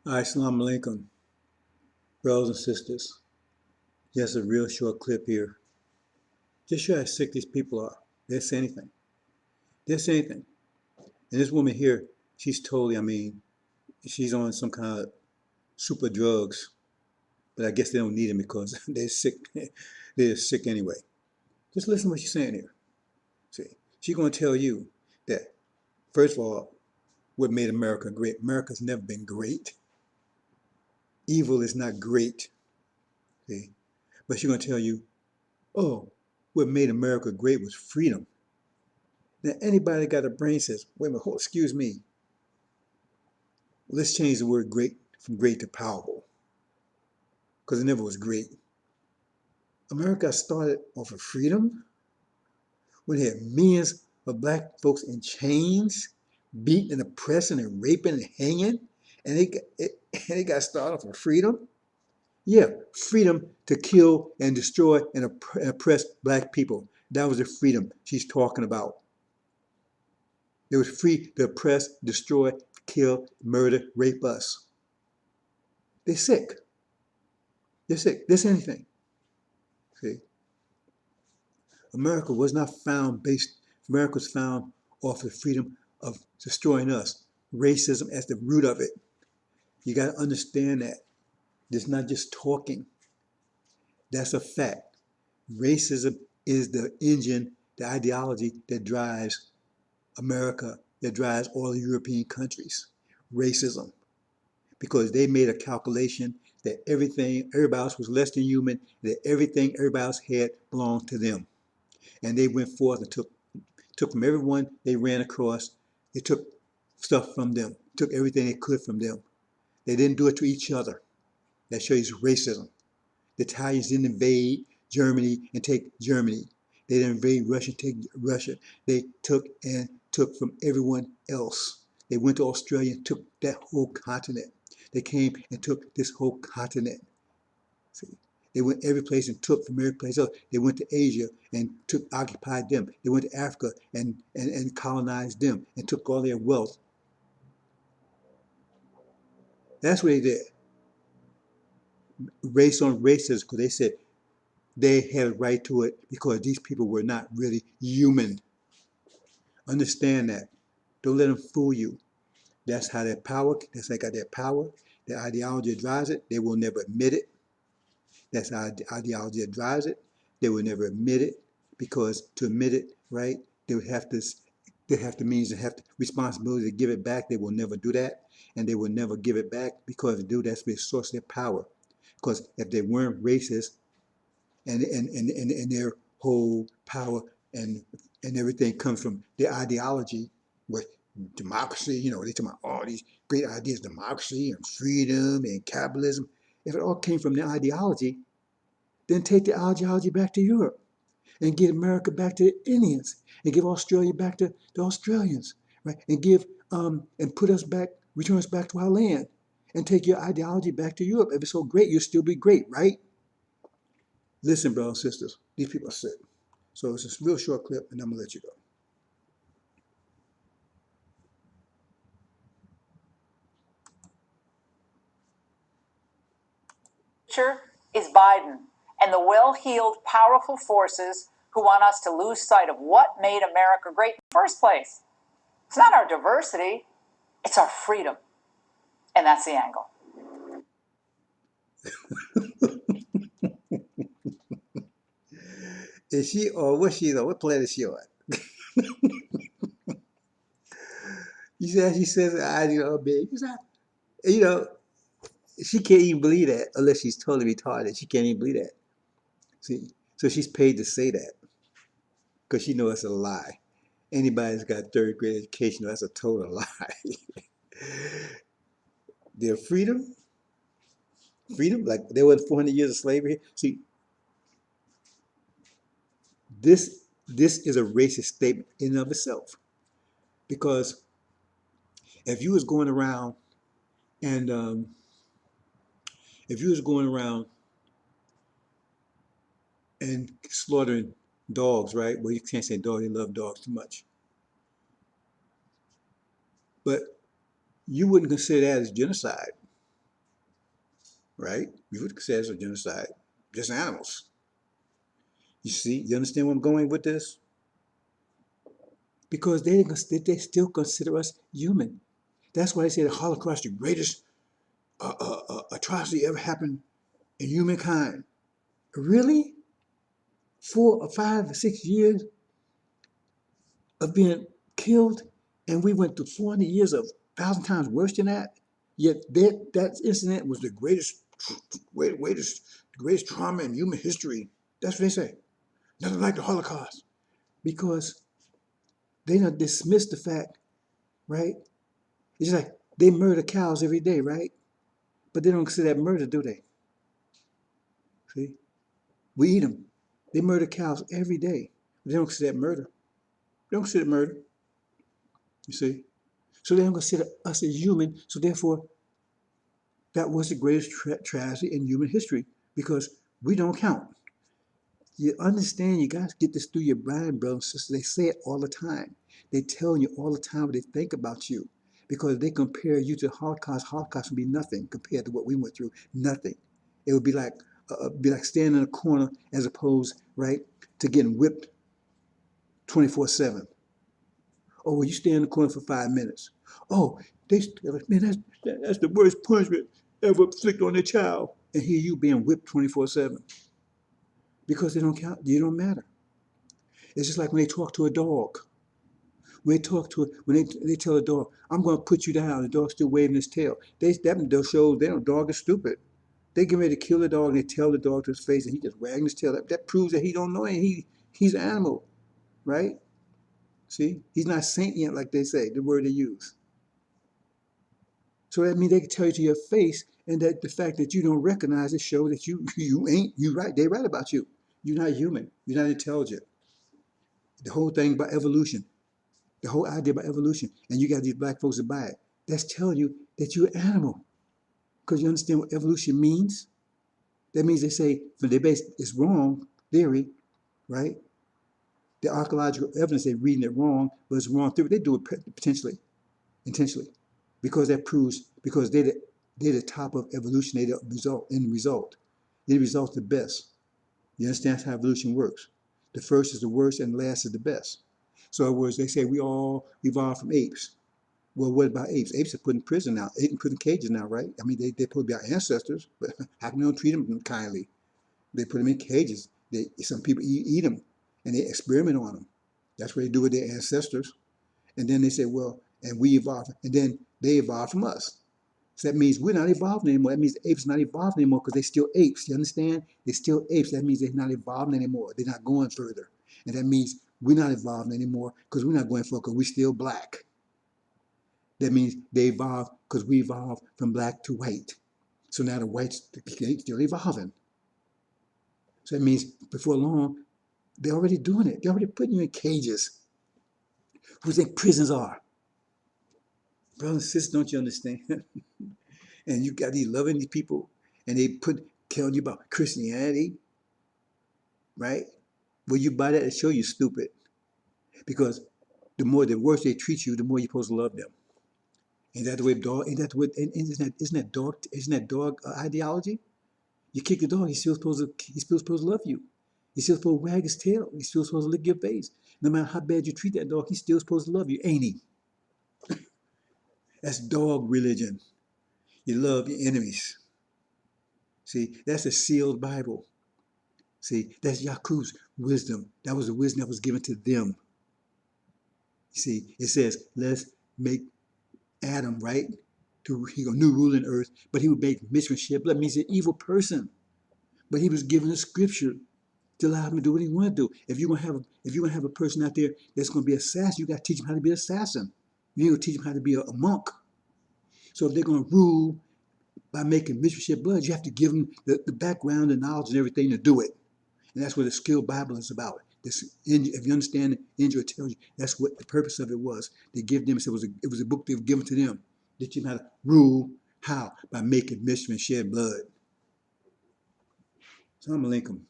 Assalamu alaikum, brothers and sisters. Just a real short clip here. Just show how sick these people are. They'll say anything. They'll say anything. And this woman here, she's totally, she's on some kind of super drugs, but I guess they don't need them because they're sick. They're sick anyway. Just listen to what she's saying here. See, she's going to tell you that, first of all, what made America great? America's never been great. Evil is not great. See? But she's going to tell you, oh, what made America great was freedom. Now, anybody that got a brain says, wait a minute, excuse me. Let's change the word great from great to powerful, because it never was great. America started off of freedom when they had millions of black folks in chains, beating and oppressing and raping and hanging, and they got started off of freedom. Yeah, freedom to kill and destroy and oppress black people. That was the freedom she's talking about. They was free to oppress, destroy, kill, murder, rape us. They're sick. They're sick. There's anything. See? America was not found America was found off the freedom of destroying us. Racism as the root of it. You got to understand that. It's not just talking. That's a fact. Racism is the engine, the ideology that drives America, that drives all the European countries. Racism. Because they made a calculation that everybody else was less than human, that everything everybody else had belonged to them. And they went forth and took from everyone they ran across. They took stuff from them, took everything they could from them. They didn't do it to each other. That shows racism. The Italians didn't invade Germany and take Germany. They didn't invade Russia and take Russia. They took from everyone else. They went to Australia and took that whole continent. They came and took this whole continent. See, they went every place and took from every place else. They went to Asia and occupied them. They went to Africa and colonized them and took all their wealth. That's what they did. Race on racism, because they said they had a right to it because these people were not really human. Understand that. Don't let them fool you. That's how their power, that's how they got their power. Their ideology drives it. They will never admit it. That's how ideology drives it. They will never admit it, because to admit it, right, they have the responsibility to give it back. They will never do that, and they will never give it back, because that's the source of their power. Because if they weren't racist and their whole power and everything comes from their ideology with democracy, they talk about all these great ideas, democracy and freedom and capitalism. If it all came from their ideology, then take the ideology back to Europe and give America back to the Indians and give Australia back to the Australians, right? And give and put us back, return us back to our land, and take your ideology back to Europe. If it's so great, you'll still be great, right? Listen, brothers and sisters, these people are sick. So it's a real short clip, and I'm gonna let you go. Is Biden and the well-heeled, powerful forces who want us to lose sight of what made America great in the first place. It's not our diversity, it's our freedom. And that's the angle. Is she, or what's she on? What planet is she on? You see how she says her eyes are big? She can't even believe that unless she's totally retarded. She can't even believe that. See, so she's paid to say that because she knows it's a lie. Anybody that's got third grade education, that's a total lie. Their freedom, like there was 400 years of slavery. See, this is a racist statement in and of itself, because if you was going around and if you was going around and slaughtering dogs, right? Well, you can't say dog, they love dogs too much. But you wouldn't consider that as genocide. right? We would say it's a genocide, just animals. You see, you understand where I'm going with this? Because they still consider us human. That's why they say the Holocaust is the greatest atrocity ever happened in humankind. Really? 4 or 5 or 6 years of being killed, and we went through 400 years of 1,000 times worse than that. Yet that incident was the greatest trauma in human history. That's what they say. Nothing like the Holocaust, because they don't dismiss the fact, right? It's like they murder cows every day, right? But they don't consider that murder, do they? See, we eat them. They murder cows every day. But they don't consider that murder. They don't consider it murder. You see, so they don't consider us as human. So therefore, that was the greatest tragedy in human history, because we don't count. You understand? You guys get this through your mind, brothers and sisters. They say it all the time. They tell you all the time what they think about you, because they compare you to the Holocaust. Holocaust would be nothing compared to what we went through. Nothing. It would be like standing in a corner as opposed, right, to getting whipped 24/7. Oh, well, you stay in the corner for 5 minutes. Oh, man, that's the worst punishment ever inflicted on a child. And here you being whipped 24/7, because they don't count. You don't matter. It's just like when they talk to a dog. When they talk to it, when they tell a dog, "I'm going to put you down," the dog's still waving his tail. That shows they don't. Dog is stupid. They get ready to kill the dog, and they tell the dog to his face, and he just wagging his tail. That proves that he don't know, and he's an animal, right? See, he's not sentient like they say, the word they use. So that means they can tell you to your face, and that the fact that you don't recognize it shows that you right. They right about you. You're not human. You're not intelligent. The whole thing about evolution, the whole idea about evolution, and you got these black folks that buy it. That's telling you that you're an animal, because you understand what evolution means. That means they say, but they base it's wrong theory, right? The archaeological evidence they're reading it wrong, but it's wrong theory. They do it potentially, intentionally, because that proves because they're the top of evolution. They're the result. They result the best. You understand how evolution works? The first is the worst, and the last is the best. So in other words, they say we all evolved from apes. Well, what about apes? Apes are put in prison now. Apes are put in cages now, right? I mean, they're supposed to be our ancestors, but how come they don't treat them kindly? They put them in cages. Some people eat them, and they experiment on them. That's what they do with their ancestors. And then they say, well, and we evolved, and then they evolved from us. So that means we're not evolving anymore. That means the apes not evolving anymore, because they're still apes. You understand? They're still apes. That means they're not evolving anymore. They're not going further. And that means we're not evolving anymore, because we're not going further, because we're still black. That means they evolved because we evolved from black to white. So now the whites still evolving. So that means before long, they're already doing it. They're already putting you in cages. Who think prisons are? Brothers and sisters, don't you understand? And you got these loving these people, and they telling you about Christianity, right? Well, you buy that to show you stupid, because the worse they treat you, the more you're supposed to love them. Ain't that the way dog? Ain't that the way? Isn't that dog ideology? You kick the dog, he's still supposed to love you. He's still supposed to wag his tail. He's still supposed to lick your face. No matter how bad you treat that dog, he's still supposed to love you, ain't he? That's dog religion. You love your enemies. See, that's a sealed Bible. See, that's Yaakov's wisdom. That was the wisdom that was given to them. You see, it says, let's make Adam, right? He got new rule in earth, but he would make mischief. That means an evil person. But he was given a scripture to allow him to do what he want to do. If you're gonna have a person out there that's gonna be an assassin, you gotta teach him how to be an assassin. You gotta teach him how to be a monk. So if they're gonna rule by making mischief blood, you have to give them the background, the knowledge, and everything to do it. And that's what the skilled Bible is about. If you understand it, Angel tells you that's what the purpose of it was. They give them, so it was a book they were given to them. They teach them how to rule. How? By making mischief and shed blood. So I'm gonna link them.